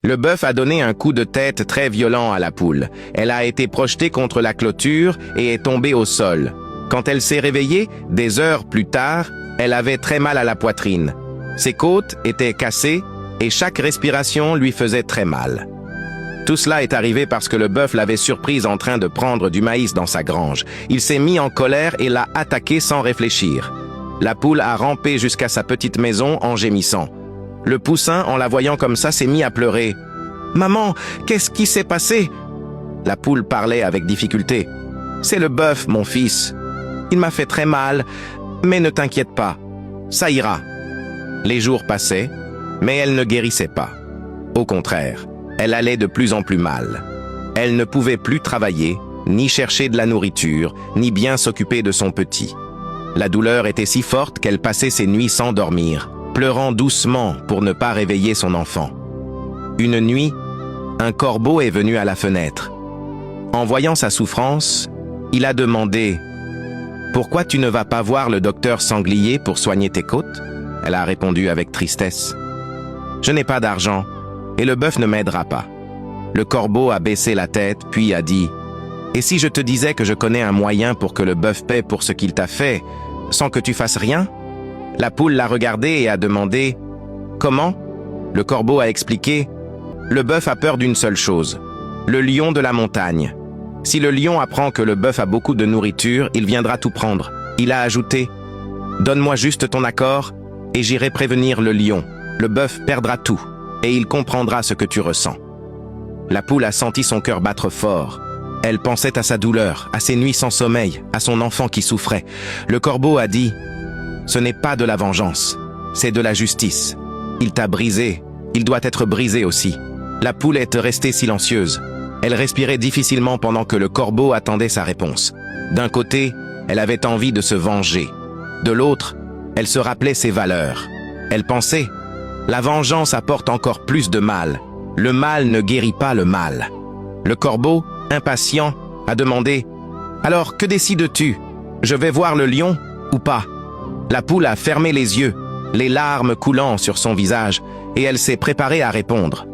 Le bœuf a donné un coup de tête très violent à la poule. Elle a été projetée contre la clôture et est tombée au sol. Quand elle s'est réveillée, des heures plus tard, elle avait très mal à la poitrine. Ses côtes étaient cassées et chaque respiration lui faisait très mal. Tout cela est arrivé parce que le bœuf l'avait surprise en train de prendre du maïs dans sa grange. Il s'est mis en colère et l'a attaqué sans réfléchir. La poule a rampé jusqu'à sa petite maison en gémissant. Le poussin, en la voyant comme ça, s'est mis à pleurer. « Maman, qu'est-ce qui s'est passé ?» La poule parlait avec difficulté. « C'est le bœuf, mon fils. Il m'a fait très mal, mais ne t'inquiète pas, ça ira. » Les jours passaient, mais elle ne guérissait pas. Au contraire, elle allait de plus en plus mal. Elle ne pouvait plus travailler, ni chercher de la nourriture, ni bien s'occuper de son petit. La douleur était si forte qu'elle passait ses nuits sans dormir, pleurant doucement pour ne pas réveiller son enfant. Une nuit, un corbeau est venu à la fenêtre. En voyant sa souffrance, il a demandé « Pourquoi tu ne vas pas voir le docteur sanglier pour soigner tes côtes ?» Elle a répondu avec tristesse « Je n'ai pas d'argent et le bœuf ne m'aidera pas. » Le corbeau a baissé la tête puis a dit « Et si je te disais que je connais un moyen pour que le bœuf paie pour ce qu'il t'a fait, sans que tu fasses rien ?» La poule l'a regardé et a demandé « Comment ?» Le corbeau a expliqué « Le bœuf a peur d'une seule chose, le lion de la montagne. Si le lion apprend que le bœuf a beaucoup de nourriture, il viendra tout prendre. » Il a ajouté « Donne-moi juste ton accord et j'irai prévenir le lion. Le bœuf perdra tout et il comprendra ce que tu ressens. » La poule a senti son cœur battre fort. Elle pensait à sa douleur, à ses nuits sans sommeil, à son enfant qui souffrait. Le corbeau a dit « Ce n'est pas de la vengeance, c'est de la justice. Il t'a brisé, il doit être brisé aussi. » La poule est restée silencieuse. Elle respirait difficilement pendant que le corbeau attendait sa réponse. D'un côté, elle avait envie de se venger. De l'autre, elle se rappelait ses valeurs. Elle pensait « La vengeance apporte encore plus de mal. Le mal ne guérit pas le mal. » Le corbeau, impatient, a demandé « Alors, que décides-tu? Je vais voir le lion ou pas ?» La poule a fermé les yeux, les larmes coulant sur son visage, et elle s'est préparée à répondre.